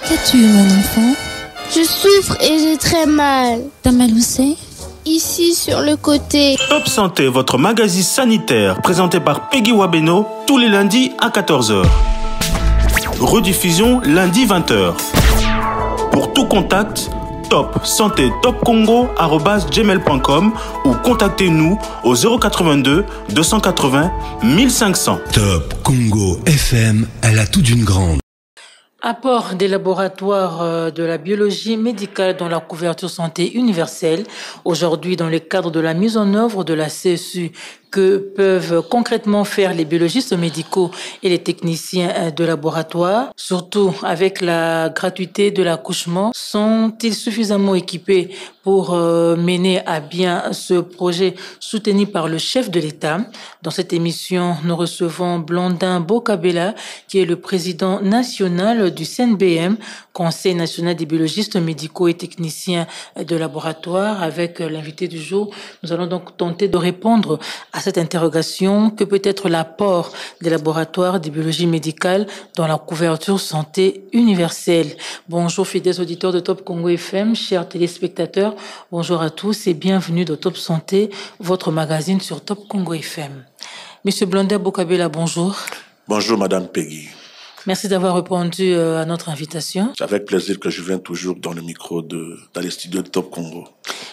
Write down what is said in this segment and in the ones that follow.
Qu'as-tu, mon enfant? Je souffre et j'ai très mal. T'as mal où c'est? Ici, sur le côté. Top Santé, votre magazine sanitaire, présenté par Peggy Wabeno, tous les lundis à 14h. Rediffusion lundi 20h. Pour tout contact, Top Santé Top Congo @gmail.com ou contactez-nous au 082 280 1500. Top Congo FM, elle a tout d'une grande. Apport des laboratoires de la biologie médicale dans la couverture santé universelle. Aujourd'hui, dans le cadre de la mise en œuvre de la CSU, que peuvent concrètement faire les biologistes médicaux et les techniciens de laboratoire, surtout avec la gratuité de l'accouchement, sont-ils suffisamment équipés pour mener à bien ce projet soutenu par le chef de l'État? Dans cette émission, nous recevons Blandin Bokabela, qui est le président national du CNBM, Conseil national des biologistes médicaux et techniciens de laboratoire. Avec l'invité du jour, nous allons donc tenter de répondre à cette interrogation: que peut être l'apport des laboratoires de biologie médicale dans la couverture santé universelle? Bonjour fidèles auditeurs de Top Congo FM, chers téléspectateurs, bonjour à tous et bienvenue dans Top Santé, votre magazine sur Top Congo FM. Monsieur Blandin Bokabela, bonjour. Bonjour Madame Peggy. Merci d'avoir répondu à notre invitation. C'est avec plaisir que je viens toujours dans le micro dans les studios de Top Congo.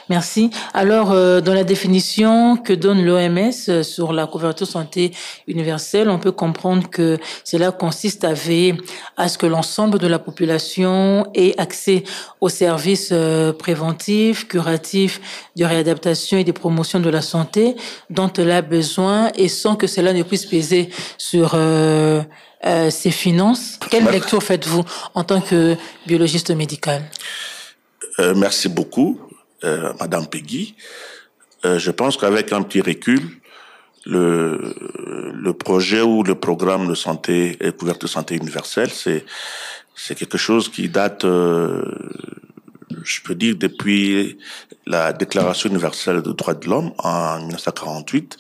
Merci. Alors, dans la définition que donne l'OMS sur la couverture santé universelle, on peut comprendre que cela consiste à veiller à ce que l'ensemble de la population ait accès aux services préventifs, curatifs, de réadaptation et de promotion de la santé dont elle a besoin, et sans que cela ne puisse peser sur ses finances. Quelle lecture faites-vous en tant que biologiste médical? Merci beaucoup, Madame Peggy. Je pense qu'avec un petit recul, le projet ou le programme de santé et couverture santé universelle, c'est quelque chose qui date, je peux dire, depuis la Déclaration universelle des droits de l'homme en 1948.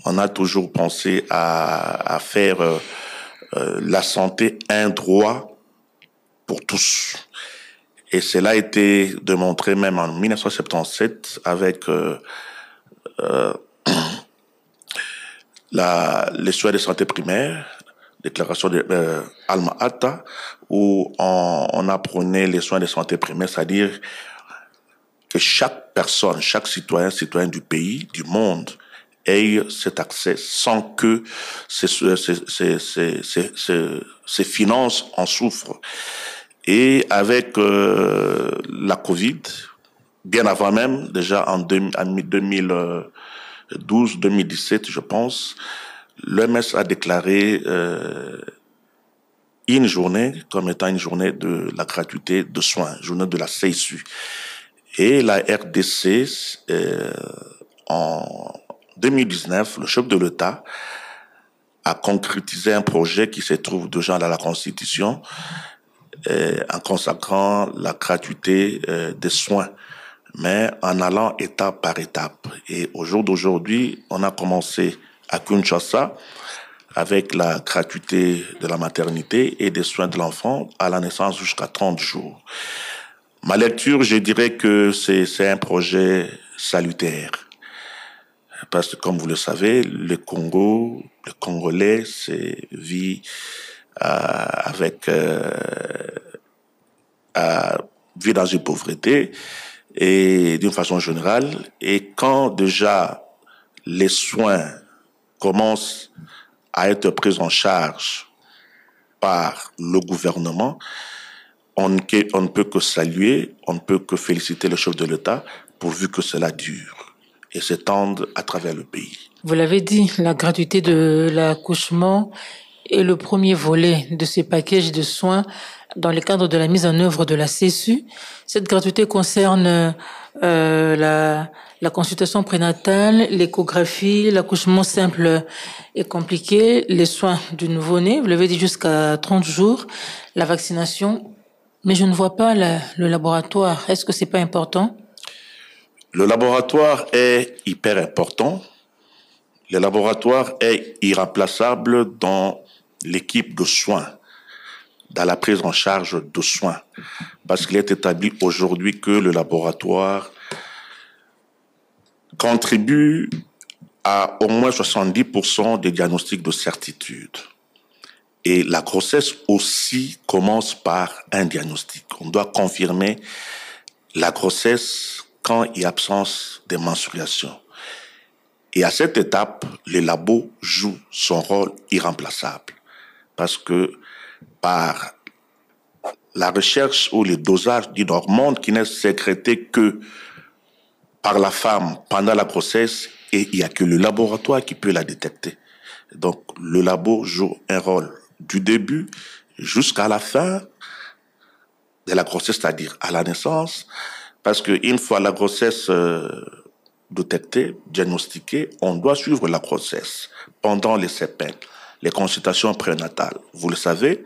On a toujours pensé à faire la santé un droit pour tous. Et cela a été démontré même en 1977 avec les soins de santé primaire, déclaration de Alma-Ata, où on apprenait les soins de santé primaire, c'est-à-dire que chaque personne, chaque citoyen du pays, du monde, ait cet accès sans que ses finances en souffrent. Et avec la Covid, bien avant même, déjà en 2012-2017, je pense, l'OMS a déclaré une journée comme étant une journée de la gratuité de soins, journée de la CSU. Et la RDC, en 2019, le chef de l'État a concrétisé un projet qui se trouve déjà dans la Constitution, en consacrant la gratuité des soins, mais en allant étape par étape. Et au jour d'aujourd'hui, on a commencé à Kinshasa avec la gratuité de la maternité et des soins de l'enfant à la naissance jusqu'à 30 jours. Ma lecture, je dirais que c'est un projet salutaire. Parce que, comme vous le savez, le Congolais, vit vit dans une pauvreté et d'une façon générale. Et quand déjà les soins commencent à être pris en charge par le gouvernement, on ne peut que saluer, on ne peut que féliciter le chef de l'État pourvu que cela dure et s'étende à travers le pays. Vous l'avez dit, la gratuité de l'accouchement est le premier volet de ce package de soins dans le cadre de la mise en œuvre de la CSU. Cette gratuité concerne la consultation prénatale, l'échographie, l'accouchement simple et compliqué, les soins du nouveau-né, vous l'avez dit, jusqu'à 30 jours, la vaccination. Mais je ne vois pas le laboratoire. Est-ce que c'est pas important? Le laboratoire est hyper important. Le laboratoire est irremplaçable dans l'équipe de soins. dans la prise en charge de soins. Parce qu'il est établi aujourd'hui que le laboratoire contribue à au moins 70% des diagnostics de certitude. Et la grossesse aussi commence par un diagnostic. On doit confirmer la grossesse quand il y a absence de menstruation. Et à cette étape, le labo joue son rôle irremplaçable. Parce que par la recherche ou le dosage d'une hormone qui n'est sécrétée que par la femme pendant la grossesse, et il n'y a que le laboratoire qui peut la détecter. Donc, le labo joue un rôle du début jusqu'à la fin de la grossesse, c'est-à-dire à la naissance, parce qu'une fois la grossesse détectée, diagnostiquée, on doit suivre la grossesse pendant les CPN, les consultations prénatales. Vous le savez,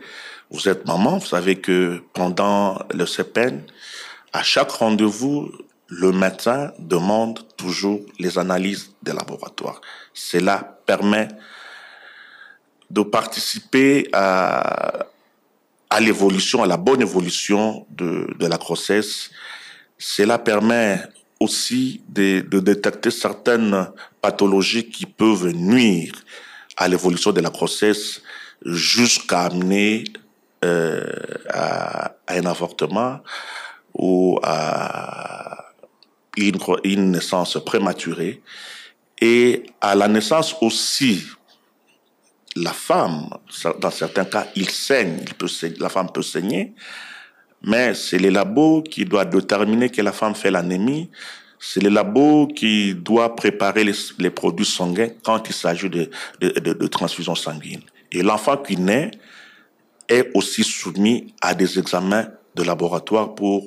vous êtes maman, vous savez que pendant le CPN, à chaque rendez-vous, le médecin demande toujours les analyses des laboratoires. Cela permet de participer à l'évolution, à la bonne évolution de la grossesse. Cela permet aussi de détecter certaines pathologies qui peuvent nuire à l'évolution de la grossesse jusqu'à amener à un avortement ou à une naissance prématurée. Et à la naissance aussi, la femme, dans certains cas, il saigne, la femme peut saigner, mais c'est le labo qui doit déterminer que la femme fait l'anémie. C'est le labo qui doit préparer les produits sanguins quand il s'agit de transfusion sanguine. Et l'enfant qui naît est aussi soumis à des examens de laboratoire pour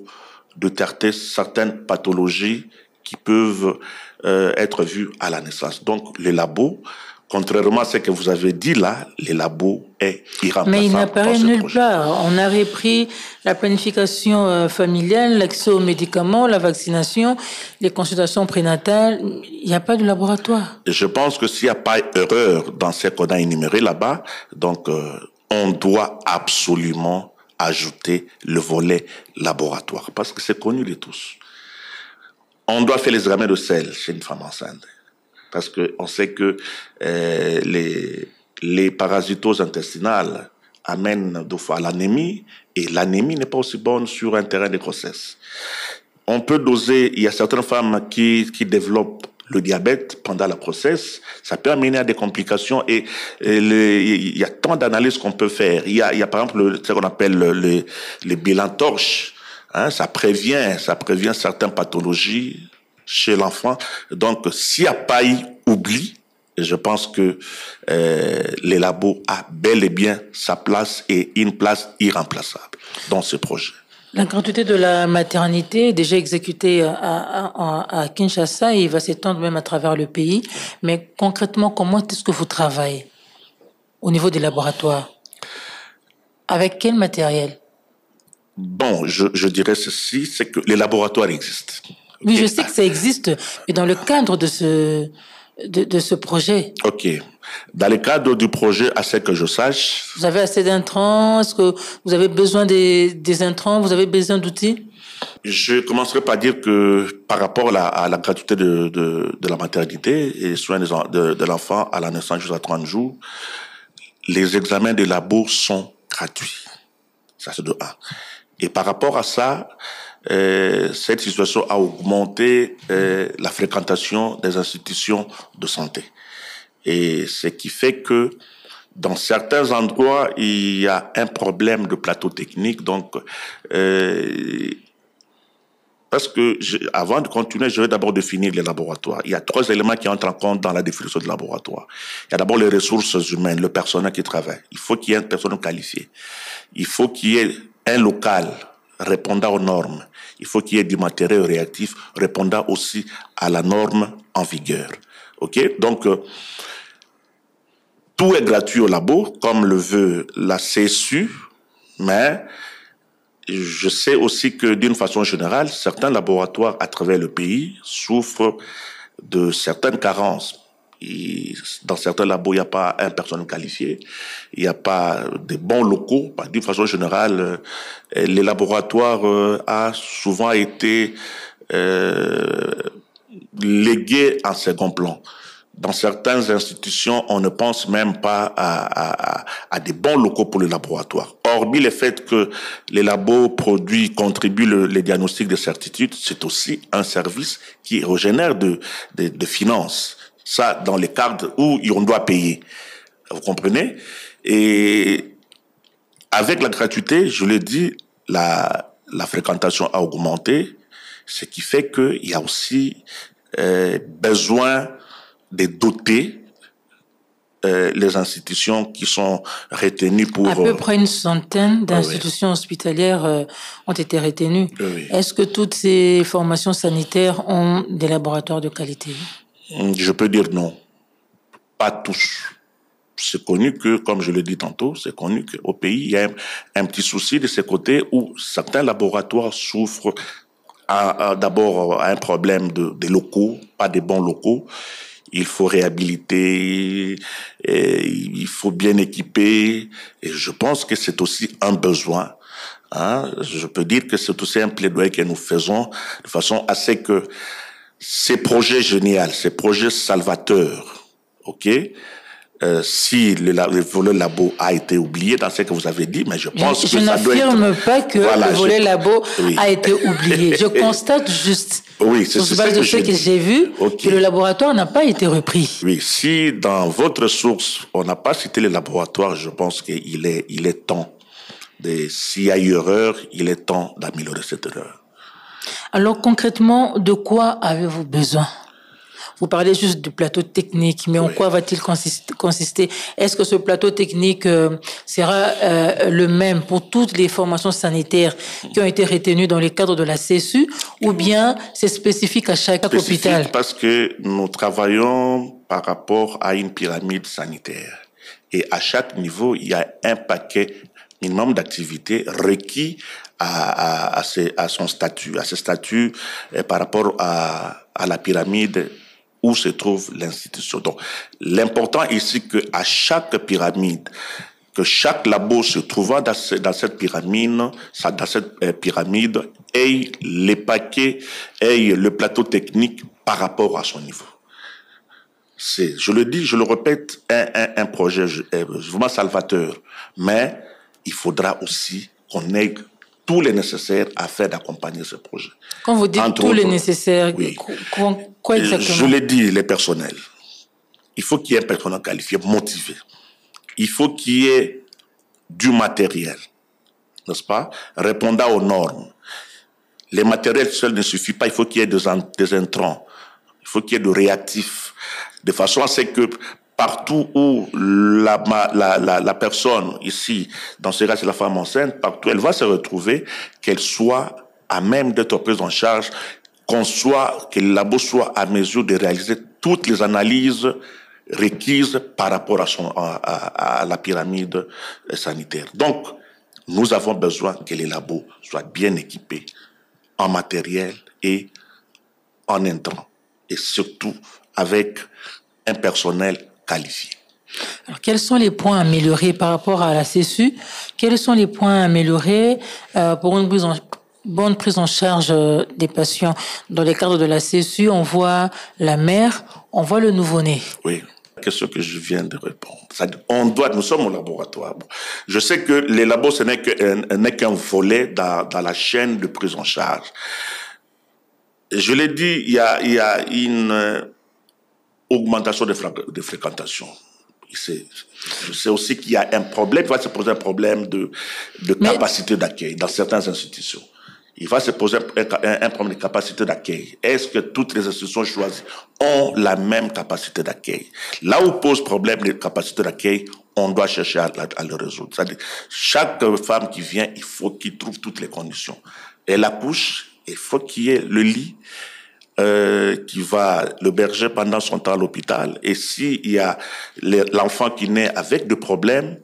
détecter certaines pathologies qui peuvent être vues à la naissance. Donc, le labo, contrairement à ce que vous avez dit là, le labo est irremplaçable. Mais il n'apparaît nulle part. On a repris la planification familiale, l'accès aux médicaments, la vaccination, les consultations prénatales. Il n'y a pas de laboratoire. Je pense que s'il n'y a pas erreur dans ce qu'on a énuméré là-bas, donc on doit absolument ajouter le volet laboratoire, parce que c'est connu de tous. On doit faire les examens de sel chez une femme enceinte, parce qu'on sait que les parasitoses intestinales amènent deux fois à l'anémie, et l'anémie n'est pas aussi bonne sur un terrain de grossesse. On peut doser, il y a certaines femmes qui développent le diabète pendant la grossesse, ça peut amener à des complications, et il y a tant d'analyses qu'on peut faire. Il y a par exemple ce qu'on appelle le bilan torche, hein, ça prévient certaines pathologies chez l'enfant. Donc, s'il n'y a pas eu oubli, je pense que les labos a bel et bien sa place, et une place irremplaçable dans ce projet. La gratuité de la maternité est déjà exécutée à Kinshasa et il va s'étendre même à travers le pays. Mais concrètement, comment est-ce que vous travaillez au niveau des laboratoires? Avec quel matériel? Bon, je dirais ceci, c'est que les laboratoires existent. Oui, je sais que ça existe, mais dans le cadre de ce projet. Ok. Dans le cadre du projet, à ce que je sache... Vous avez assez d'intrants? Est-ce que vous avez besoin des intrants? Vous avez besoin d'outils? Je commencerai par dire que par rapport à la gratuité de la maternité et soins de l'enfant à la naissance jusqu'à 30 jours, les examens de labo sont gratuits. Ça, c'est de 1. Et par rapport à ça, cette situation a augmenté la fréquentation des institutions de santé. Et ce qui fait que dans certains endroits, il y a un problème de plateau technique. Donc, parce que avant de continuer, je vais d'abord définir les laboratoires. Il y a 3 éléments qui entrent en compte dans la définition de laboratoire. Il y a d'abord les ressources humaines, le personnel qui travaille. Il faut qu'il y ait une personne qualifiée. Il faut qu'il y ait un local répondant aux normes. Il faut qu'il y ait du matériel réactif répondant aussi à la norme en vigueur. OK? Donc, tout est gratuit au labo, comme le veut la CSU, mais je sais aussi que d'une façon générale, certains laboratoires à travers le pays souffrent de certaines carences. Dans certains labos, il n'y a pas un personnel qualifié, il n'y a pas de bons locaux. D'une façon générale, les laboratoires a souvent été légués en second plan. Dans certaines institutions, on ne pense même pas à des bons locaux pour les laboratoires. Hormis le fait que les labos contribuent les diagnostics de certitude, c'est aussi un service qui régénère de finances. Ça, dans les cadres où on doit payer. Vous comprenez? Et avec la gratuité, je l'ai dit, la fréquentation a augmenté, ce qui fait qu'il y a aussi besoin de doter les institutions qui sont retenues pour... À peu près une centaine d'institutions hospitalières ont été retenues. Oui. Est-ce que toutes ces formations sanitaires ont des laboratoires de qualité? Je peux dire non. Pas tous. C'est connu que, comme je l'ai dit tantôt, c'est connu qu'au pays, il y a un petit souci de ce côté où certains laboratoires souffrent d'abord un problème de locaux, pas des bons locaux. Il faut réhabiliter, il faut bien équiper. Et je pense que c'est aussi un besoin. Je peux dire que c'est aussi un plaidoyer que nous faisons de façon à ce que ces projets géniaux, ces projets salvateurs, si le volet labo a été oublié dans ce que vous avez dit, mais je pense que ça doit être... Je n'affirme pas que le volet labo a été oublié. Je constate juste, sur base de ce que j'ai vu, que le laboratoire n'a pas été repris. Oui, si dans votre source, on n'a pas cité le laboratoire, je pense qu'il est temps, s'il y a eu erreur, il est temps d'améliorer cette erreur. Alors concrètement, de quoi avez-vous besoin? Vous parlez juste du plateau technique, mais en quoi va-t-il consister? Est-ce que ce plateau technique sera le même pour toutes les formations sanitaires qui ont été retenues dans le cadre de la CSU, ou bien c'est spécifique à chaque hôpital? Parce que nous travaillons par rapport à une pyramide sanitaire. Et à chaque niveau, il y a un paquet minimum d'activités requis à son statut, à ce statut par rapport à la pyramide où se trouve l'institution. Donc, l'important ici que à chaque pyramide, que chaque labo se trouvant dans cette pyramide, ait les paquets, ait le plateau technique par rapport à son niveau. C'est, je le dis, je le répète, un projet vraiment salvateur. Mais il faudra aussi qu'on ait tout le nécessaire afin d'accompagner ce projet. Quand vous dites tout le nécessaire, oui. Quoi exactement? Je l'ai dit, les personnels. Il faut qu'il y ait un personnel qualifié, motivé. Il faut qu'il y ait du matériel, n'est-ce pas, répondant aux normes. Les matériels seuls ne suffisent pas, il faut qu'il y ait des intrants, il faut qu'il y ait de réactifs, de façon à ce que partout où la personne ici, dans ce cas c'est la femme enceinte, partout elle va se retrouver, qu'elle soit à même d'être prise en charge, que le labo soit à mesure de réaliser toutes les analyses requises par rapport à la pyramide sanitaire. Donc, nous avons besoin que les labos soient bien équipés en matériel et en intrants, et surtout avec un personnel qualifié. Alors, quels sont les points améliorés par rapport à la CSU? Quels sont les points améliorés pour une bonne prise en charge des patients? Dans le cadre de la CSU, on voit la mère, on voit le nouveau-né. Oui, question que je viens de répondre. Nous sommes au laboratoire. Je sais que les labos, ce n'est qu'un volet dans la chaîne de prise en charge. Je l'ai dit, il y a une augmentation de fréquentation. C'est aussi qu'il y a un problème, il va se poser un problème de capacité d'accueil dans certaines institutions. Il va se poser un problème de capacité d'accueil. Est-ce que toutes les institutions choisies ont la même capacité d'accueil? Là où pose problème de capacité d'accueil, on doit chercher à le résoudre. C'est-à-dire, chaque femme qui vient, il faut qu'il trouve toutes les conditions. Elle accouche, il faut qu'il y ait le lit qui va l'héberger pendant son temps à l'hôpital. Et s'il y a l'enfant qui naît avec des problèmes,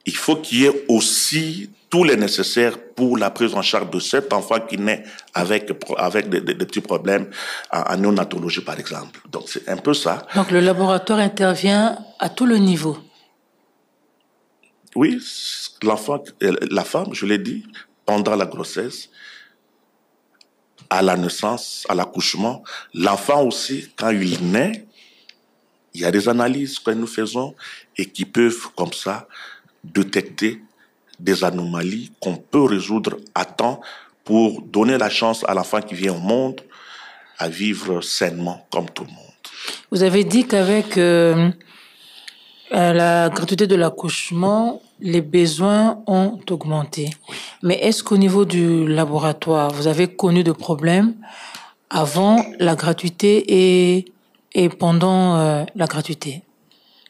il faut qu'il y ait aussi tous les nécessaires pour la prise en charge de cet enfant qui naît avec des petits problèmes en néonatologie, par exemple. Donc, c'est un peu ça. Donc, le laboratoire intervient à tout le niveau. Oui, l'enfant, la femme, je l'ai dit, pendant la grossesse, à la naissance, à l'accouchement, l'enfant aussi, quand il naît, il y a des analyses que nous faisons et qui peuvent, comme ça, détecter des anomalies qu'on peut résoudre à temps pour donner la chance à l'enfant qui vient au monde à vivre sainement comme tout le monde. Vous avez dit qu'avec la gratuité de l'accouchement, les besoins ont augmenté. Mais est-ce qu'au niveau du laboratoire, vous avez connu de problèmes avant la gratuité et pendant la gratuité?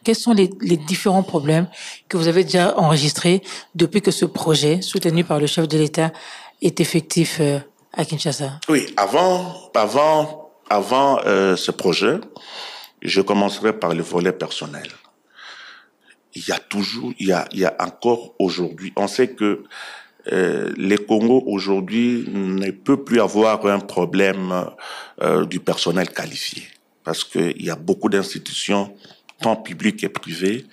Quels sont les différents problèmes que vous avez déjà enregistrés depuis que ce projet, soutenu par le chef de l'État, est effectif à Kinshasa? Oui, avant ce projet, je commencerai par le volet personnel. Il y a encore aujourd'hui, on sait que les Congos aujourd'hui ne peut plus avoir un problème du personnel qualifié parce qu'il y a beaucoup d'institutions, tant publiques et privées,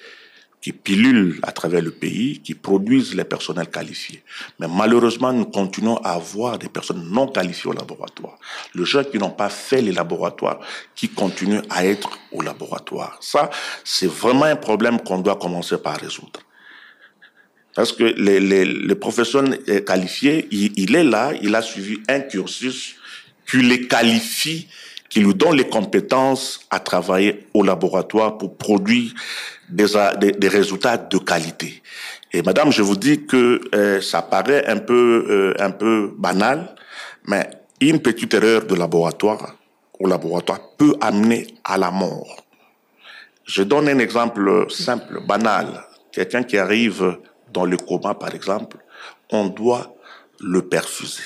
qui pilulent à travers le pays, qui produisent les personnels qualifiés. Mais malheureusement, nous continuons à avoir des personnes non qualifiées au laboratoire. Les gens qui n'ont pas fait les laboratoires, qui continuent à être au laboratoire. Ça, c'est vraiment un problème qu'on doit commencer par résoudre. Parce que les professionnels qualifiés, il est là, il a suivi un cursus qui les qualifie, qui lui donne les compétences à travailler au laboratoire pour produire des résultats de qualité. Et madame, je vous dis que ça paraît un peu banal, mais une petite erreur de laboratoire au laboratoire peut amener à la mort. Je donne un exemple simple, banal. Quelqu'un qui arrive dans le coma, par exemple, on doit le perfuser.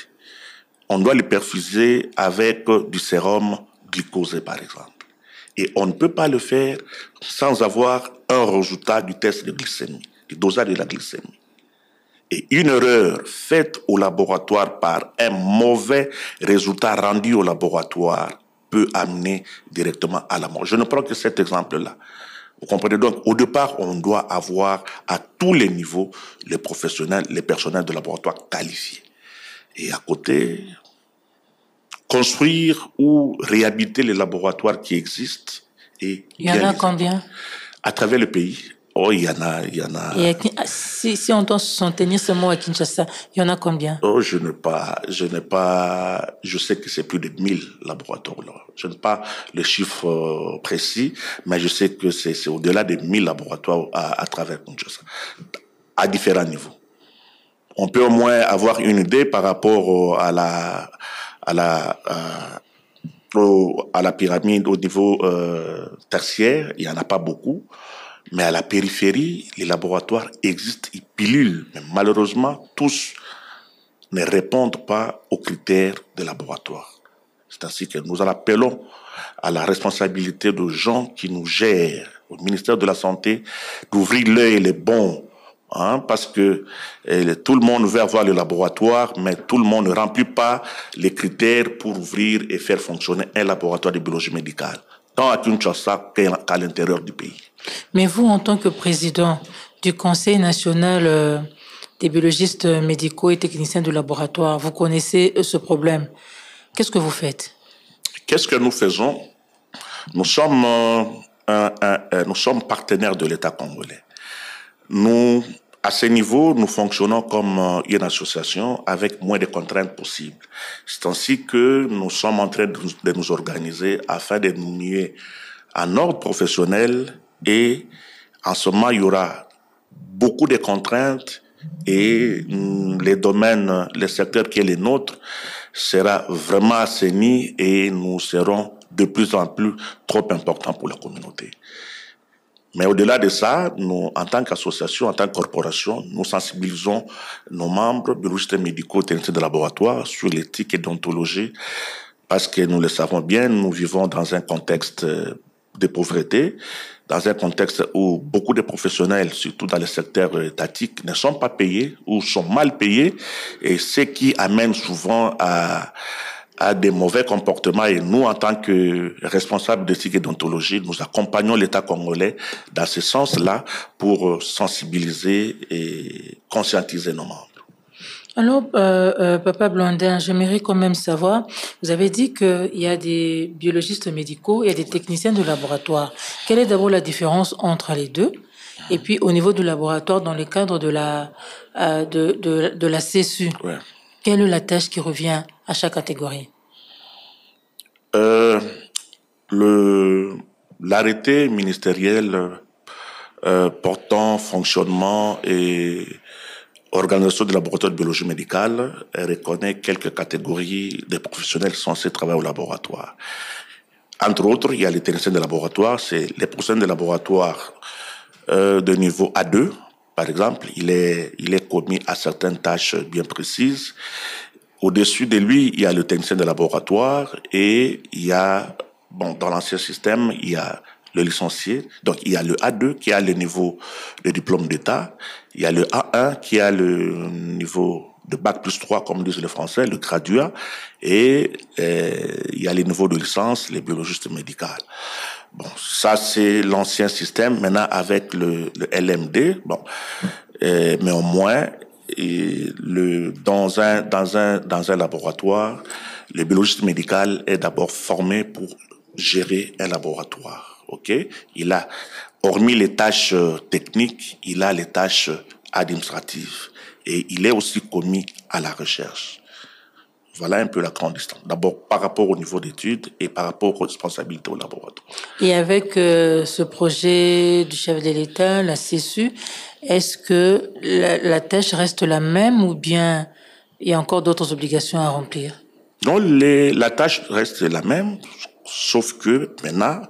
On doit le perfuser avec du sérum glycosé, par exemple. Et on ne peut pas le faire sans avoir un résultat du test de glycémie, du dosage de la glycémie. Et une erreur faite au laboratoire par un mauvais résultat rendu au laboratoire peut amener directement à la mort. Je ne prends que cet exemple-là. Vous comprenez donc, au départ, on doit avoir à tous les niveaux les professionnels, les personnels de laboratoire qualifiés. Et à côté, construire ou réhabiliter les laboratoires qui existent. Et il y en a combien? À travers le pays. Oh, il y en a. Et si on doit s'en tenir seulement à Kinshasa, il y en a combien? Oh, je sais que c'est plus de 1000 laboratoires là. Je n'ai pas le chiffre précis, mais je sais que c'est au-delà de 1000 laboratoires à travers Kinshasa, à différents niveaux. On peut au moins avoir une idée par rapport à la pyramide au niveau tertiaire. Il n'y en a pas beaucoup. Mais à la périphérie, les laboratoires existent, ils pilulent. Mais malheureusement, tous ne répondent pas aux critères des laboratoires. C'est ainsi que nous en appelons à la responsabilité de gens qui nous gèrent, au ministère de la Santé, d'ouvrir l'œil les bons. Parce que tout le monde veut avoir le laboratoire, mais tout le monde ne remplit pas les critères pour ouvrir et faire fonctionner un laboratoire de biologie médicale, tant à Kinshasa qu'à l'intérieur du pays. Mais vous, en tant que président du Conseil national des biologistes médicaux et techniciens de laboratoire, vous connaissez ce problème. Qu'est-ce que vous faites? Qu'est-ce que nous faisons? Nous sommes partenaires de l'État congolais. Nous, à ce niveau, nous fonctionnons comme une association avec moins de contraintes possibles. C'est ainsi que nous sommes en train de nous organiser afin de nous muer en ordre professionnel. Et en ce moment, il y aura beaucoup de contraintes et les domaines, le secteur qui est le nôtre sera vraiment assaini et nous serons de plus en plus trop importants pour la communauté. Mais au-delà de ça, nous, en tant qu'association, en tant que corporation, nous sensibilisons nos membres, biologistes médicaux, techniciens de laboratoire sur l'éthique et l'ontologie parce que nous le savons bien, nous vivons dans un contexte de pauvreté, dans un contexte où beaucoup de professionnels, surtout dans le secteur étatique, ne sont pas payés ou sont mal payés, et ce qui amène souvent à des mauvais comportements. Et nous, en tant que responsables d'éthique et d'ontologie, nous accompagnons l'État congolais dans ce sens-là pour sensibiliser et conscientiser nos membres. Alors, Papa Blondin, j'aimerais quand même savoir, vous avez dit qu'il y a des biologistes médicaux, il y a des techniciens de laboratoire. Quelle est d'abord la différence entre les deux? Et puis, au niveau du laboratoire, dans le cadre de la CSU, Ouais. quelle est la tâche qui revient à chaque catégorie? L'arrêté ministériel portant fonctionnement et organisation des laboratoires de biologie médicale reconnaît quelques catégories de professionnels censés travailler au laboratoire. Entre autres, il y a les techniciens de laboratoire, c'est les professionnels de laboratoire de niveau A2, par exemple. Il est commis à certaines tâches bien précises. Au-dessus de lui, il y a le technicien de laboratoire et il y a, dans l'ancien système, il y a le licencié. Donc, il y a le A2 qui a le niveau de diplôme d'État. Il y a le A1 qui a le niveau de Bac plus 3, comme disent les Français, le graduat. Et il y a les niveaux de licence, les biologistes médicaux. Bon, ça, c'est l'ancien système. Maintenant, avec le LMD, mais au moins, dans un laboratoire, le biologiste médical est d'abord formé pour gérer un laboratoire. Ok, il a, hormis les tâches techniques, il a les tâches administratives et il est aussi commis à la recherche. Voilà un peu la grande distance. D'abord par rapport au niveau d'études et par rapport aux responsabilités au laboratoire. Et avec ce projet du chef de l'État, la CSU, est-ce que la tâche reste la même ou bien il y a encore d'autres obligations à remplir? Non, la tâche reste la même, sauf que maintenant,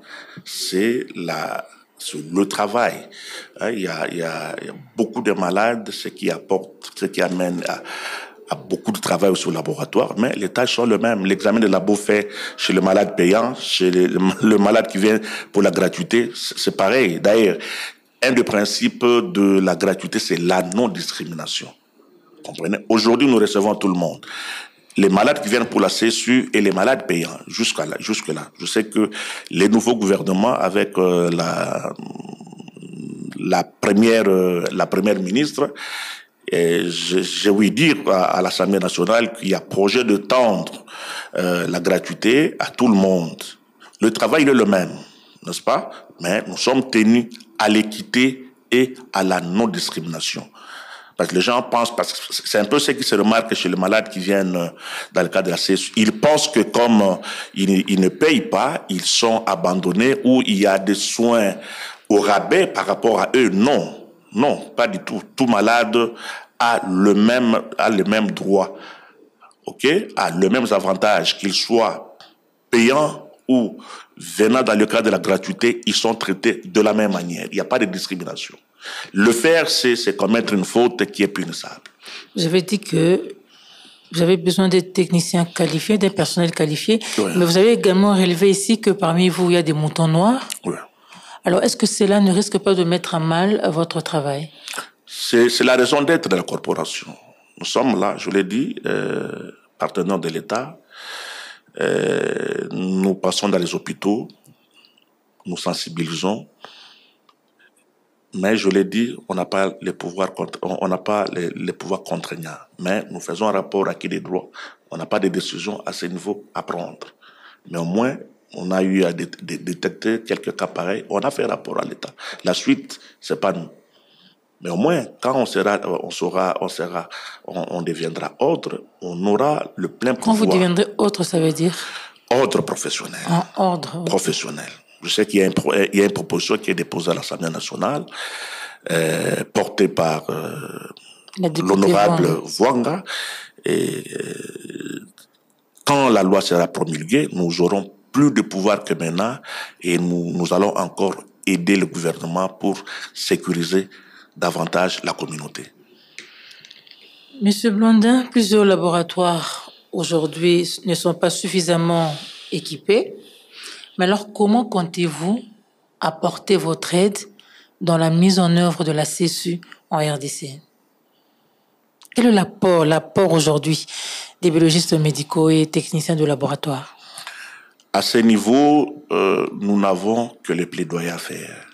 c'est le travail. Il y a beaucoup de malades, ce qui amène à beaucoup de travail aussi au laboratoire, mais les tâches sont les mêmes. L'examen de labo fait chez le malade payant, chez le malade qui vient pour la gratuité, c'est pareil. D'ailleurs, un des principes de la gratuité, c'est la non-discrimination. Comprenez? Aujourd'hui, nous recevons tout le monde. Les malades qui viennent pour la CSU et les malades payants, jusque-là. Je sais que les nouveaux gouvernements, avec la première ministre, j'ai ouï dire à l'Assemblée nationale qu'il y a projet de tendre la gratuité à tout le monde. Le travail il est le même, n'est-ce pas? Mais nous sommes tenus à l'équité et à la non-discrimination. Parce que les gens pensent, parce que c'est un peu ce qui se remarque chez les malades qui viennent dans le cadre de la CSU. Ils pensent que comme ils ne payent pas, ils sont abandonnés ou il y a des soins au rabais par rapport à eux. Non, pas du tout. Tout malade a le même droit, a les mêmes avantages, qu'ils soient payants ou venant dans le cadre de la gratuité, ils sont traités de la même manière. Il n'y a pas de discrimination. Le faire, c'est commettre une faute qui est punissable. Vous avez dit que vous avez besoin des techniciens qualifiés, des personnels qualifiés, oui. Mais vous avez également relevé ici que parmi vous, il y a des moutons noirs. Oui. Alors, est-ce que cela ne risque pas de mettre à mal votre travail? C'est la raison d'être de la corporation. Nous sommes là, je l'ai dit, partenaires de l'État. Nous passons dans les hôpitaux, nous sensibilisons. Mais je l'ai dit, on n'a pas les pouvoirs contraignants. Mais nous faisons un rapport acquis des droits. On n'a pas de décision à ce niveau à prendre. Mais au moins, on a eu à détecter quelques cas pareils. On a fait rapport à l'État. La suite, c'est pas nous. Mais au moins, quand on deviendra autre, on aura le plein pouvoir. Quand vous deviendrez autre, ça veut dire? Ordre professionnel. Ordre. Professionnel. Je sais qu'il y a une proposition qui est déposée à l'Assemblée nationale, portée par l'honorable Vwanga. Et quand la loi sera promulguée, nous aurons plus de pouvoir que maintenant et nous allons encore aider le gouvernement pour sécuriser davantage la communauté. Monsieur Blondin, plusieurs laboratoires aujourd'hui ne sont pas suffisamment équipés. Mais alors, comment comptez-vous apporter votre aide dans la mise en œuvre de la CSU en RDC? Quel est l'apport aujourd'hui des biologistes médicaux et techniciens de laboratoire? À ce niveau, nous n'avons que les plaidoyers à faire.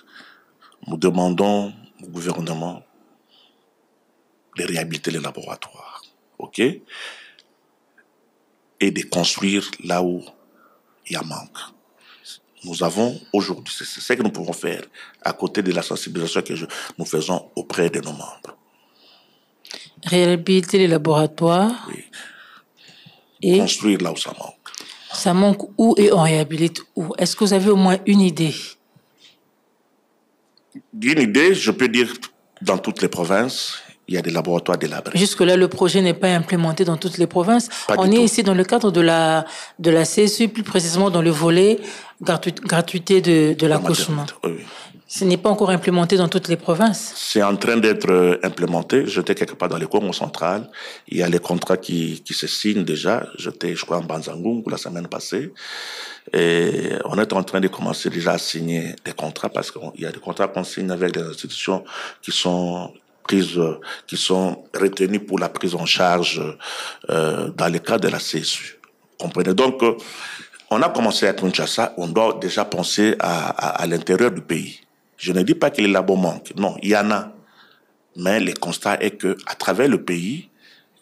Nous demandons au gouvernement de réhabiliter les laboratoires, ok? Et de construire là où il y a manque. Nous avons aujourd'hui, c'est ce que nous pouvons faire à côté de la sensibilisation que nous faisons auprès de nos membres. Réhabiliter les laboratoires, oui. Et construire là où ça manque. Ça manque où et on réhabilite où? Est-ce que vous avez au moins une idée? Une idée, je peux dire dans toutes les provinces, il y a des laboratoires délabrés. Jusque-là, le projet n'est pas implémenté dans toutes les provinces. On est ici dans le cadre de la CSU, plus précisément dans le volet gratuité de l'accouchement. Oui. Ce n'est pas encore implémenté dans toutes les provinces. C'est en train d'être implémenté. J'étais quelque part dans le Congo central. Il y a les contrats qui se signent déjà. J'étais, je crois, en Banzangungu la semaine passée. Et on est en train de commencer déjà à signer des contrats parce qu'il y a des contrats qu'on signe avec des institutions qui sont retenues pour la prise en charge dans le cadre de la CSU. Comprenez? Donc, on a commencé à Kinshasa. On doit déjà penser à l'intérieur du pays. Je ne dis pas que les labos manquent. Non, il y en a. Mais le constat est que à travers le pays,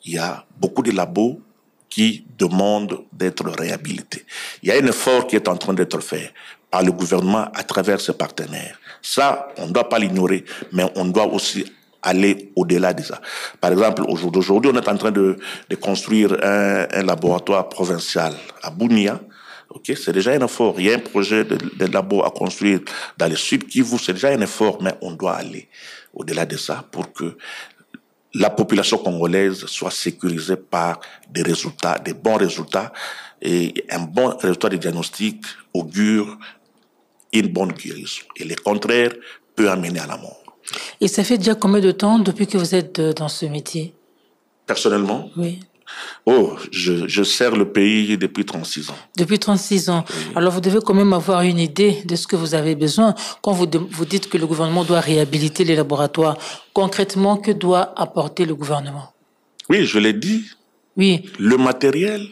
il y a beaucoup de labos qui demandent d'être réhabilités. Il y a un effort qui est en train d'être fait par le gouvernement à travers ses partenaires. Ça, on ne doit pas l'ignorer, mais on doit aussi aller au-delà de ça. Par exemple, aujourd'hui, on est en train de construire un laboratoire provincial à Bunia. Okay, c'est déjà un effort. Il y a un projet de labo à construire dans le sud Kivu, c'est déjà un effort, mais on doit aller au-delà de ça pour que la population congolaise soit sécurisée par des résultats, des bons résultats, et un bon résultat de diagnostic augure une bonne guérison. Et le contraire peut amener à la mort. Et ça fait déjà combien de temps depuis que vous êtes dans ce métier? Personnellement? Oui. Oh, je sers le pays depuis 36 ans. Depuis 36 ans. Oui. Alors, vous devez quand même avoir une idée de ce que vous avez besoin. Quand vous dites que le gouvernement doit réhabiliter les laboratoires, concrètement, que doit apporter le gouvernement? Oui, je l'ai dit. Oui. Le matériel.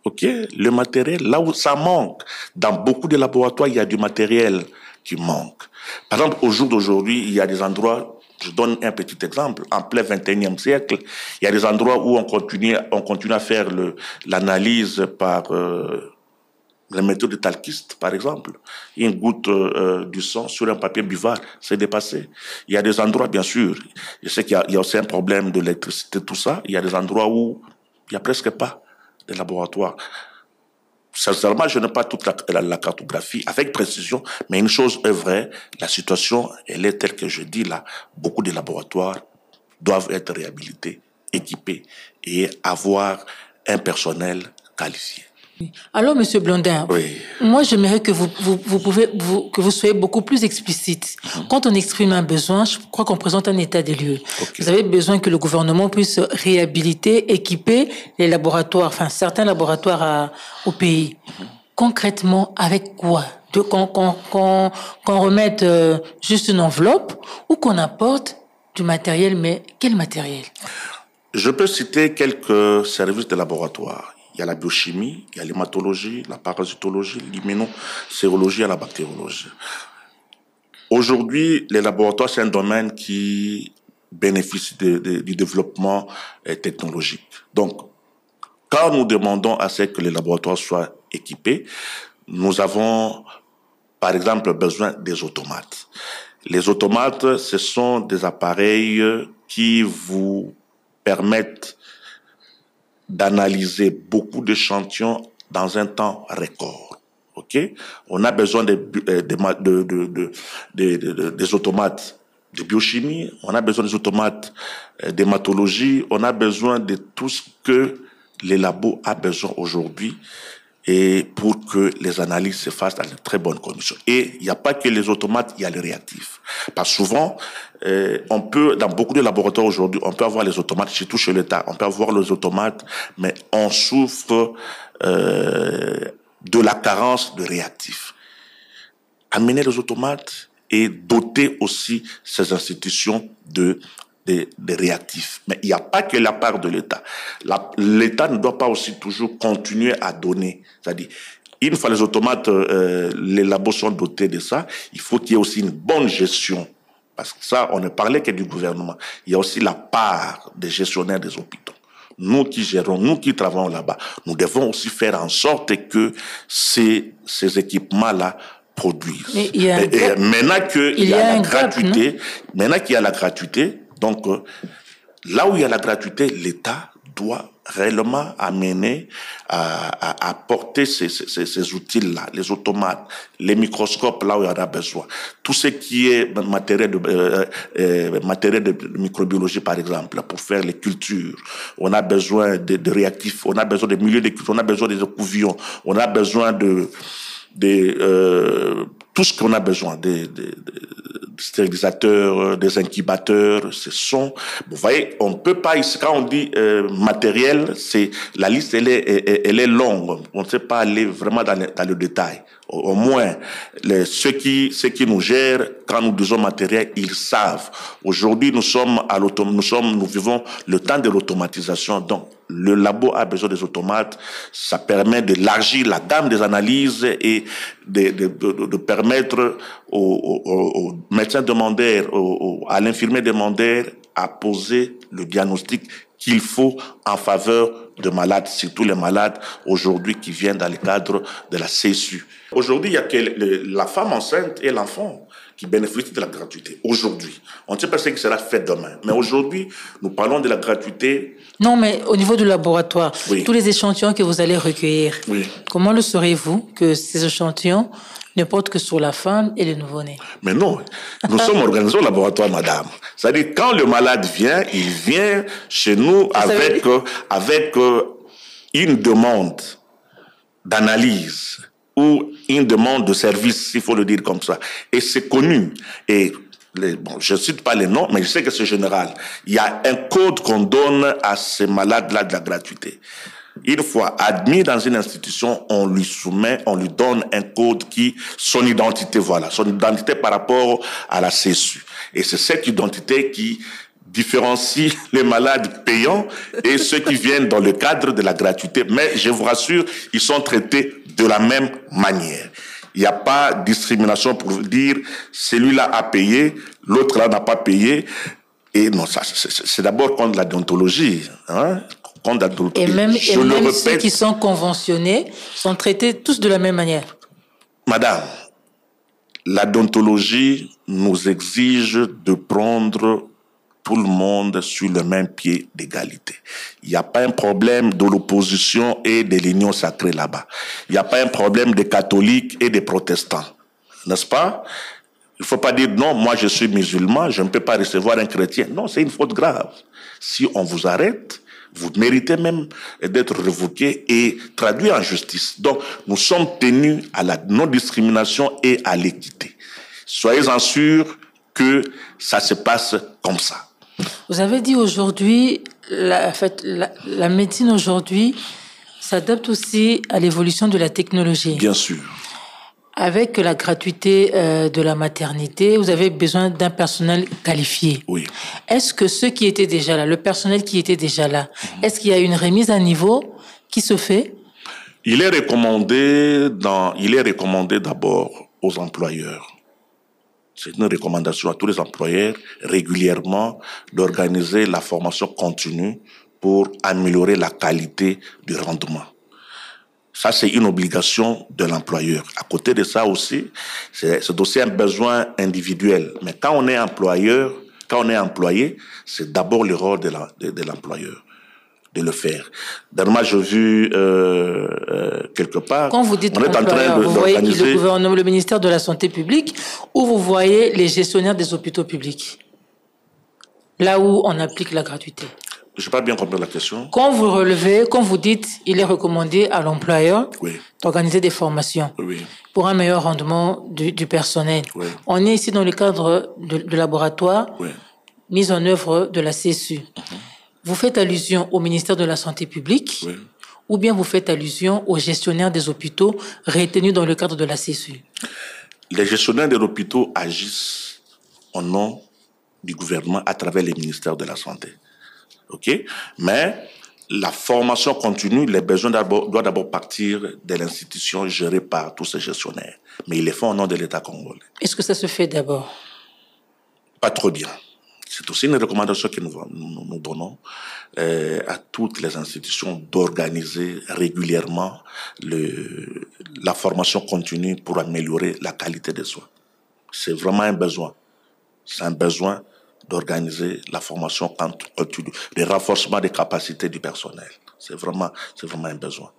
OK? Le matériel, là où ça manque. Dans beaucoup de laboratoires, il y a du matériel qui manque. Par exemple, au jour d'aujourd'hui, il y a des endroits... Je donne un petit exemple. En plein 21e siècle, il y a des endroits où on continue à faire l'analyse par la méthode de talquiste, par exemple. Une goutte du sang sur un papier buvard, c'est dépassé. Il y a des endroits, bien sûr, je sais qu'il y a aussi un problème de l'électricité, tout ça. Il y a des endroits où il n'y a presque pas de laboratoire. Sincèrement, je n'ai pas toute la cartographie avec précision, mais une chose est vraie, la situation, elle est telle que je dis là. Beaucoup de laboratoires doivent être réhabilités, équipés et avoir un personnel qualifié. Alors, Monsieur Blondin, oui. Moi, j'aimerais que vous soyez beaucoup plus explicite. Quand on exprime un besoin, je crois qu'on présente un état des lieux. Okay. Vous avez besoin que le gouvernement puisse réhabiliter, équiper les laboratoires, enfin certains laboratoires au pays. Concrètement, avec quoi? Qu'on remette juste une enveloppe ou qu'on apporte du matériel, mais quel matériel? Je peux citer quelques services de laboratoire. Il y a la biochimie, il y a l'hématologie, la parasitologie, l'immunosérologie et la bactériologie. Aujourd'hui, les laboratoires, c'est un domaine qui bénéficie du développement technologique. Donc, quand nous demandons à ce que les laboratoires soient équipés, nous avons, par exemple, besoin des automates. Les automates, ce sont des appareils qui vous permettent d'analyser beaucoup d'échantillons dans un temps record. Ok? On a besoin des automates de biochimie, on a besoin des automates d'hématologie, on a besoin de tout ce que les labos ont besoin aujourd'hui et pour que les analyses se fassent dans de très bonnes conditions. Et il n'y a pas que les automates, il y a les réactifs. Parce que souvent, on peut, dans beaucoup de laboratoires aujourd'hui, on peut avoir les automates, surtout chez l'État, on peut avoir les automates, mais on souffre de la carence de réactifs. amener les automates et doter aussi ces institutions de réactifs. Mais il n'y a pas que la part de l'État. L'État ne doit pas aussi toujours continuer à donner. C'est-à-dire, une fois les automates, les labos sont dotés de ça, il faut qu'il y ait aussi une bonne gestion. Parce que ça, on ne parlait que du gouvernement. Il y a aussi la part des gestionnaires des hôpitaux. Nous qui gérons, nous qui travaillons là-bas, nous devons aussi faire en sorte que ces équipements-là produisent. Maintenant qu'il y a la gratuité, donc là où il y a la gratuité, l'État doit réellement amener à porter ces outils-là, les automates, les microscopes là où il y en a besoin. Tout ce qui est matériel de microbiologie, par exemple, pour faire les cultures. On a besoin de réactifs, on a besoin de milieux de culture, on a besoin des couvions, on a besoin de tout ce qu'on a besoin, des stérilisateurs, des incubateurs, vous voyez, on peut pas ici, quand on dit matériel, la liste, elle est longue. On ne sait pas aller vraiment dans le détail. Au moins, ceux qui nous gèrent, quand nous disons matériel, ils savent. Aujourd'hui, nous vivons le temps de l'automatisation. Donc, le labo a besoin des automates. Ça permet d'élargir la gamme des analyses et de permettre aux médecins demandeurs, à l'infirmier demandeur, à poser le diagnostic qu'il faut en faveur de malades, surtout les malades aujourd'hui qui viennent dans le cadre de la CSU. Aujourd'hui, il y a que la femme enceinte et l'enfant qui bénéficient de la gratuité. Aujourd'hui. On ne sait pas ce qui sera fait demain. Mais aujourd'hui, nous parlons de la gratuité. Non, mais au niveau du laboratoire, oui. Tous les échantillons que vous allez recueillir, oui. Comment le saurez-vous que ces échantillons ne portent que sur la femme et le nouveau-né? Mais non, nous sommes organisés au laboratoire, madame. C'est-à-dire, quand le malade vient, il vient chez nous avec une demande d'analyse ou une demande de service, s'il faut le dire comme ça. Et c'est connu. Et je ne cite pas les noms, mais je sais que c'est général. Il y a un code qu'on donne à ces malades-là de la gratuité. Une fois admis dans une institution, on lui donne un code son identité par rapport à la CSU. Et c'est cette identité qui différencie les malades payants et ceux qui viennent dans le cadre de la gratuité. Mais je vous rassure, ils sont traités de la même manière. Il n'y a pas de discrimination pour dire celui-là a payé, l'autre là n'a pas payé. Et non, ça, c'est d'abord contre la déontologie, hein. Et même ceux qui sont conventionnés sont traités tous de la même manière. Madame, la déontologie nous exige de prendre tout le monde sur le même pied d'égalité. Il n'y a pas un problème de l'opposition et de l'union sacrée là-bas. Il n'y a pas un problème des catholiques et des protestants. N'est-ce pas? Il ne faut pas dire non, moi je suis musulman, je ne peux pas recevoir un chrétien. Non, c'est une faute grave. Si on vous arrête, vous méritez même d'être révoqué et traduit en justice. Donc, nous sommes tenus à la non-discrimination et à l'équité. Soyez-en sûrs que ça se passe comme ça. Vous avez dit aujourd'hui, la médecine aujourd'hui s'adapte aussi à l'évolution de la technologie. Bien sûr. Avec la gratuité de la maternité, vous avez besoin d'un personnel qualifié. Oui. Est-ce que ceux qui étaient déjà là, le personnel qui était déjà là, est-ce qu'il y a une remise à niveau qui se fait? Il est recommandé d'abord aux employeurs. C'est une recommandation à tous les employeurs régulièrement d'organiser la formation continue pour améliorer la qualité du rendement. Ça, c'est une obligation de l'employeur. À côté de ça aussi, c'est aussi un besoin individuel. Mais quand on est employé, c'est d'abord le rôle de l'employeur de le faire. Dernièrement, j'ai vu quelque part. Quand vous dites on est en train vous voyez d'organiser... le gouvernement, le ministère de la Santé publique, ou vous voyez les gestionnaires des hôpitaux publics, là où on applique la gratuité. Je n'ai pas bien compris la question. Quand vous dites, il est recommandé à l'employeur d'organiser des formations pour un meilleur rendement du personnel. Oui. On est ici dans le cadre de laboratoire, mise en œuvre de la CSU. Vous faites allusion au ministère de la Santé publique ou bien vous faites allusion aux gestionnaires des hôpitaux retenus dans le cadre de la CSU? les gestionnaires de l'hôpital agissent au nom du gouvernement à travers les ministères de la Santé. OK? Mais la formation continue, les besoins doivent d'abord partir de l'institution gérée par tous ces gestionnaires. Mais ils les font au nom de l'État congolais. Est-ce que ça se fait d'abord? Pas trop bien. C'est aussi une recommandation que nous donnons à toutes les institutions d'organiser régulièrement la formation continue pour améliorer la qualité des soins. C'est vraiment un besoin. C'est un besoin d'organiser la formation continue, le renforcement des capacités du personnel. C'est vraiment un besoin.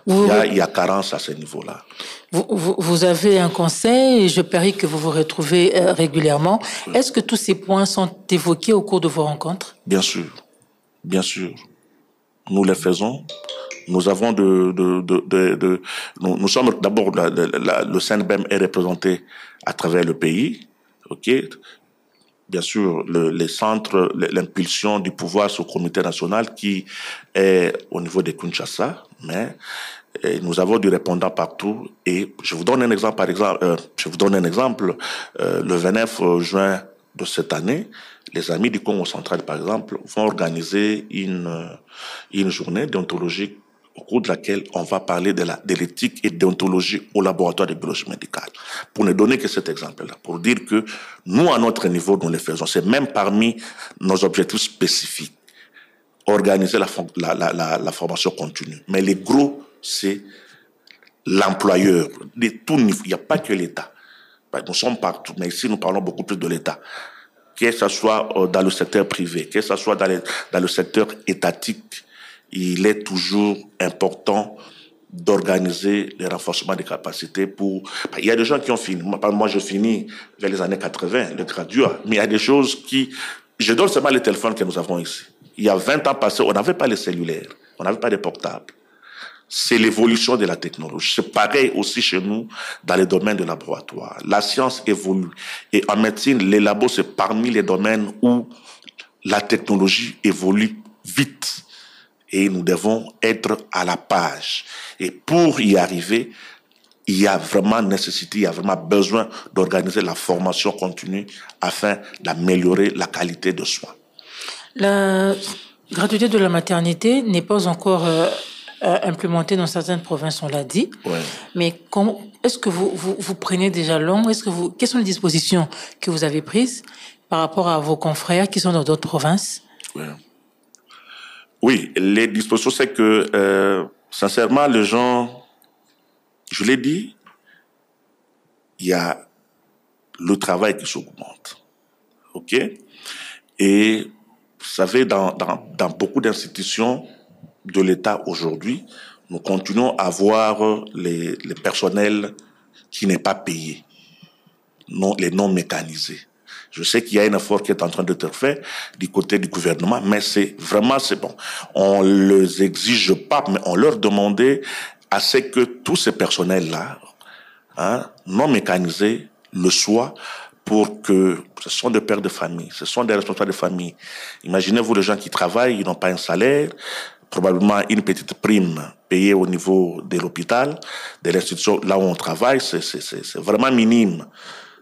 Il y a carence à ce niveau-là. Vous avez un conseil et je parie que vous vous retrouvez régulièrement. Oui. Est-ce que tous ces points sont évoqués au cours de vos rencontres? Bien sûr. Bien sûr. Nous les faisons. Nous avons nous sommes d'abord, le CNBM est représenté à travers le pays. OK? Bien sûr, les centres, l'impulsion du pouvoir sur le comité national qui est au niveau de Kinshasa, mais nous avons du répondant partout. Et je vous donne un exemple, le 29 juin de cette année, les amis du Congo central, par exemple, vont organiser une journée déontologique au cours de laquelle on va parler de l'éthique et de déontologie au laboratoire de biologie médicale. Pour ne donner que cet exemple-là, pour dire que nous, à notre niveau, nous les faisons. C'est même parmi nos objectifs spécifiques. Organiser la formation continue. Mais les gros, c'est l'employeur. De tout niveau. Il n'y a pas que l'État. Nous sommes partout, mais ici, nous parlons beaucoup plus de l'État. Que ce soit dans le secteur privé, que ce soit dans le secteur étatique, il est toujours important d'organiser le renforcement des capacités pour... Il y a des gens qui ont fini. Moi, je finis vers les années 80, le graduat. Mais il y a des choses qui... Je donne seulement les téléphones que nous avons ici. Il y a 20 ans passés, on n'avait pas les cellulaires. On n'avait pas de portables. C'est l'évolution de la technologie. C'est pareil aussi chez nous dans les domaines de laboratoire. La science évolue. Et en médecine, les labos, c'est parmi les domaines où la technologie évolue vite. Et nous devons être à la page. Et pour y arriver, il y a vraiment nécessité, il y a vraiment besoin d'organiser la formation continue afin d'améliorer la qualité de soins. La gratuité de la maternité n'est pas encore implémentée dans certaines provinces, on l'a dit. Ouais. Mais est-ce que vous prenez déjà long? Quelles sont les dispositions que vous avez prises par rapport à vos confrères qui sont dans d'autres provinces? Ouais. Oui, les dispositions, c'est que, sincèrement, les gens, je l'ai dit, il y a le travail qui s'augmente. OK? Et, vous savez, dans beaucoup d'institutions de l'État aujourd'hui, nous continuons à avoir les personnels qui n'est pas payé, les non mécanisés. Je sais qu'il y a un effort qui est en train d'être fait du côté du gouvernement, mais c'est bon. On ne les exige pas, mais on leur demandait à ce que tous ces personnels-là, non mécanisés, le soient pour que ce sont des pères de famille, ce sont des responsables de famille. Imaginez-vous les gens qui travaillent, ils n'ont pas un salaire, probablement une petite prime payée au niveau de l'hôpital, de l'institution là où on travaille, c'est vraiment minime.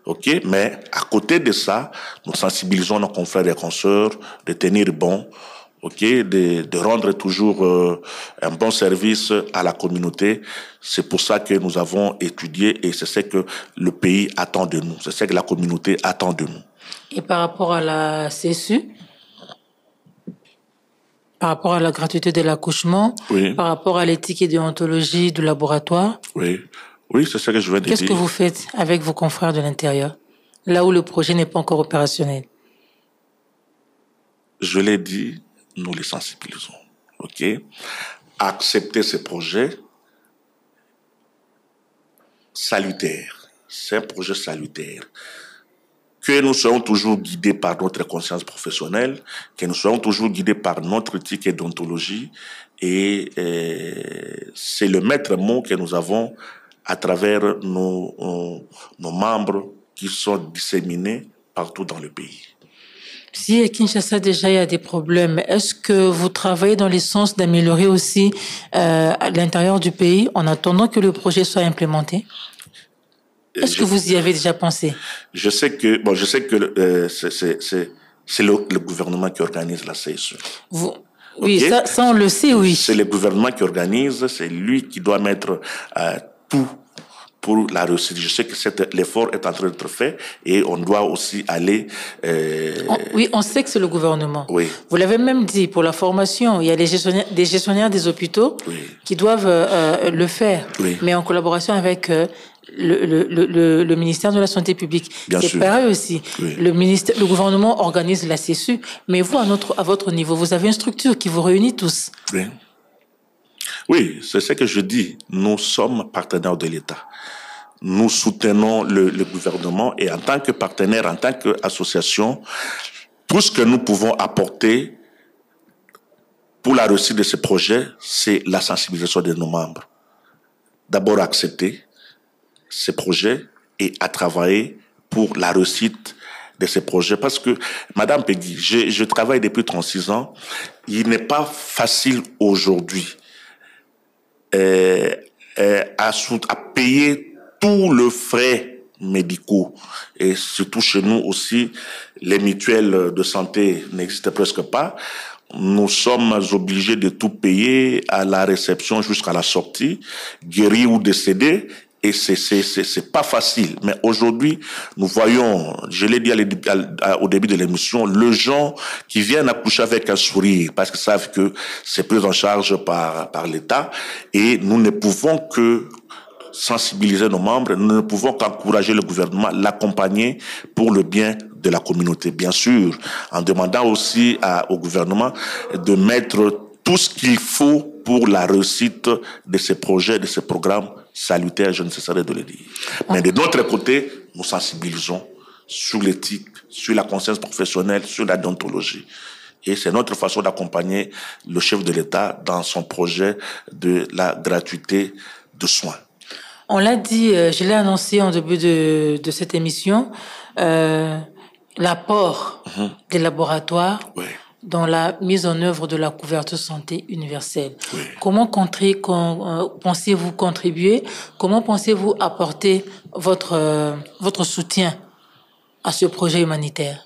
OK, mais à côté de ça, nous sensibilisons nos confrères et consoeurs de tenir bon, OK, de rendre toujours un bon service à la communauté. C'est pour ça que nous avons étudié et c'est ce que le pays attend de nous, c'est ce que la communauté attend de nous. Et par rapport à la CSU, par rapport à la gratuité de l'accouchement, oui. Par rapport à l'éthique et déontologie du laboratoire, oui. Oui, c'est ça que je viens de dire. Qu'est-ce que vous faites avec vos confrères de l'intérieur, là où le projet n'est pas encore opérationnel? Je l'ai dit, nous les sensibilisons. OK? Accepter ces projets salutaires. C'est un projet salutaire. Que nous soyons toujours guidés par notre conscience professionnelle, que nous soyons toujours guidés par notre éthique et déontologie. Et c'est le maître mot que nous avons à travers nos membres qui sont disséminés partout dans le pays. Si à Kinshasa déjà il y a des problèmes, est-ce que vous travaillez dans le sens d'améliorer aussi à l'intérieur du pays en attendant que le projet soit implémenté? Est-ce que vous y avez déjà pensé? Je sais que c'est le gouvernement qui organise la CSE. Oui, Okay? ça on le sait, oui. C'est le gouvernement qui organise, c'est lui qui doit mettre tout pour la réussite. Je sais que l'effort est en train d'être fait et on doit aussi aller... Oui, on sait que c'est le gouvernement. Oui. Vous l'avez même dit, pour la formation, il y a des gestionnaires des hôpitaux qui doivent le faire, mais en collaboration avec le ministère de la Santé publique. C'est pareil aussi. Oui. Le gouvernement organise la CSU, mais vous, à votre niveau, vous avez une structure qui vous réunit tous. Oui. Oui, c'est ce que je dis. Nous sommes partenaires de l'État. Nous soutenons le gouvernement et en tant que partenaire, en tant qu'association, tout ce que nous pouvons apporter pour la réussite de ce projet, c'est la sensibilisation de nos membres. D'abord accepter ces projets et à travailler pour la réussite de ces projets. Parce que, Madame Peggy, je travaille depuis 36 ans. Il n'est pas facile aujourd'hui à payer tous les frais médicaux. Et surtout chez nous aussi, les mutuelles de santé n'existent presque pas. Nous sommes obligés de tout payer à la réception jusqu'à la sortie, guéri ou décédé. Et c'est pas facile. Mais aujourd'hui, nous voyons, je l'ai dit au début de l'émission, les gens qui viennent accoucher avec un sourire parce qu'ils savent que c'est pris en charge par l'État. Et nous ne pouvons que sensibiliser nos membres, nous ne pouvons qu'encourager le gouvernement, l'accompagner pour le bien de la communauté. Bien sûr, en demandant aussi au gouvernement de mettre tout ce qu'il faut pour la réussite de ces projets, de ces programmes salutaires, je ne cesserai de le dire. Mais de notre côté, nous sensibilisons sur l'éthique, sur la conscience professionnelle, sur la déontologie. Et c'est notre façon d'accompagner le chef de l'État dans son projet de la gratuité de soins. On l'a dit, je l'ai annoncé en début de cette émission, l'apport des laboratoires dans la mise en œuvre de la couverture santé universelle. Oui. Comment pensez-vous contribuer? Comment pensez-vous apporter votre soutien à ce projet humanitaire?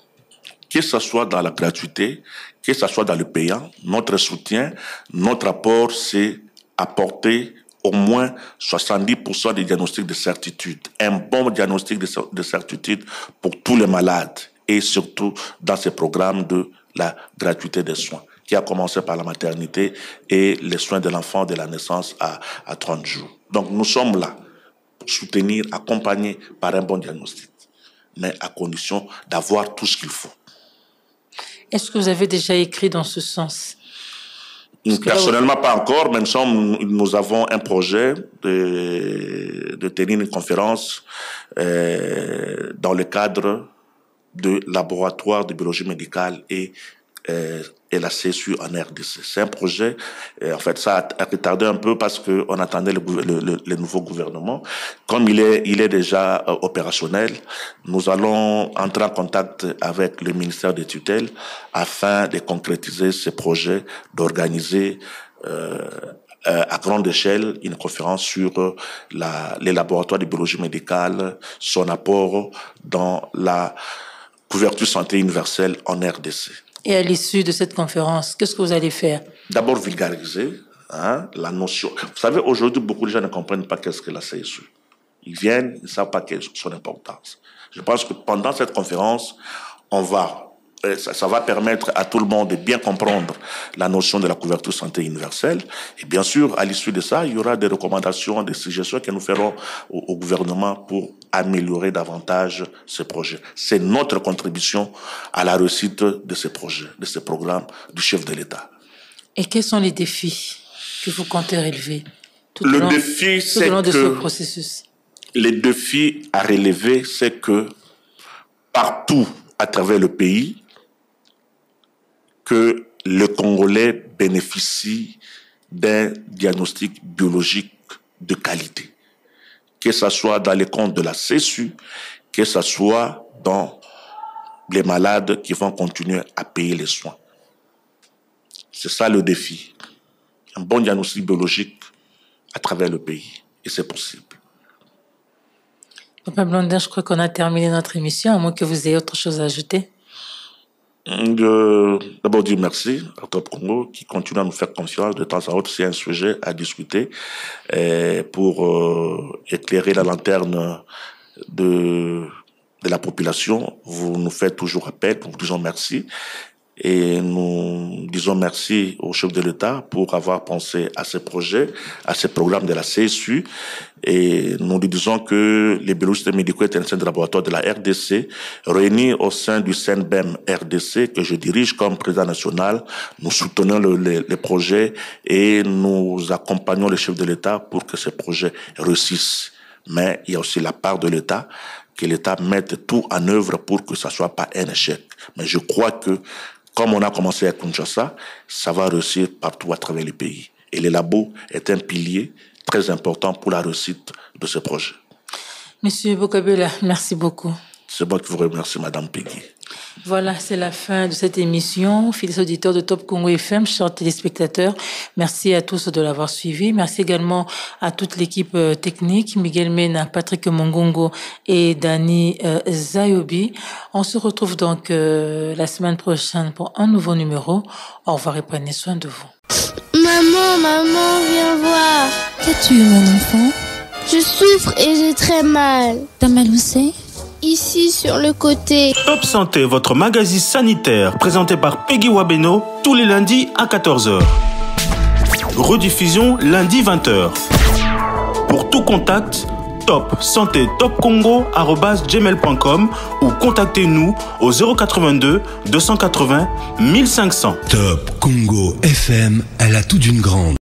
Que ce soit dans la gratuité, que ce soit dans le payant, notre soutien, notre apport, c'est apporter au moins 70% des diagnostics de certitude. Un bon diagnostic de certitude pour tous les malades et surtout dans ces programmes de la gratuité des soins qui a commencé par la maternité et les soins de l'enfant de la naissance à 30 jours. Donc nous sommes là pour soutenir, accompagner par un bon diagnostic, mais à condition d'avoir tout ce qu'il faut. Est-ce que vous avez déjà écrit dans ce sens? Personnellement, pas encore, mais nous avons un projet de tenir une conférence dans le cadre de laboratoire de biologie médicale et la CSU en RDC. C'est un projet, en fait, ça a retardé un peu parce qu'on attendait le nouveau gouvernement. Comme il est déjà opérationnel, nous allons entrer en contact avec le ministère des tutelles afin de concrétiser ce projet, d'organiser à grande échelle une conférence sur les laboratoires de biologie médicale, son apport dans la couverture santé universelle en RDC. Et à l'issue de cette conférence, qu'est-ce que vous allez faire? D'abord, vulgariser la notion. Vous savez, aujourd'hui, beaucoup de gens ne comprennent pas qu'est-ce que la CSU. Ils viennent, ils ne savent pas quelle est son importance. Je pense que pendant cette conférence, ça va permettre à tout le monde de bien comprendre la notion de la couverture santé universelle. Et bien sûr, à l'issue de ça, il y aura des recommandations, des suggestions que nous ferons au gouvernement pour améliorer davantage ce projet. C'est notre contribution à la réussite de ce projet, de ce programme du chef de l'État. Et quels sont les défis que vous comptez relever tout au long de ce processus? Les défis à relever, c'est que partout à travers le pays, que le Congolais bénéficie d'un diagnostic biologique de qualité. Que ce soit dans les comptes de la CSU, que ce soit dans les malades qui vont continuer à payer les soins. C'est ça le défi. Un bon diagnostic biologique à travers le pays. Et c'est possible. Papa Blondin, je crois qu'on a terminé notre émission, à moins que vous ayez autre chose à ajouter. D'abord dire merci à Top Congo qui continue à nous faire confiance de temps en temps. C'est un sujet à discuter pour éclairer la lanterne de la population. Vous nous faites toujours appel, nous vous disons merci. Et nous disons merci au chef de l'État pour avoir pensé à ces projets, à ces programmes de la CSU. Et nous lui disons que les biologistes médicaux et techniciens de laboratoire de la RDC, réunis au sein du CNBEM RDC, que je dirige comme président national, nous soutenons les projets et nous accompagnons le chef de l'État pour que ces projets réussissent. Mais il y a aussi la part de l'État, que l'État mette tout en œuvre pour que ça soit pas un échec. Mais je crois que comme on a commencé à Kinshasa, ça va réussir partout à travers le pays. Et les labos est un pilier très important pour la réussite de ce projet. Monsieur Bokabela, merci beaucoup. C'est moi qui vous remercie, Madame Peggy. Voilà, c'est la fin de cette émission. Fidèles auditeurs de Top Congo FM, chers téléspectateurs, merci à tous de l'avoir suivi. Merci également à toute l'équipe technique, Miguel Mena, Patrick Mongongo et Dani Zayobi. On se retrouve donc la semaine prochaine pour un nouveau numéro. Au revoir et prenez soin de vous. Maman, viens voir. Qu'as-tu, mon enfant? Je souffre et j'ai très mal. T'as mal où c'est? Ici, sur le côté. Top Santé, votre magazine sanitaire, présenté par Peggy Wabeno, tous les lundis à 14h. Rediffusion lundi 20h. Pour tout contact, Top Santé Top Congo @gmail.com ou contactez-nous au 082 280 1500. Top Congo FM, elle a tout d'une grande.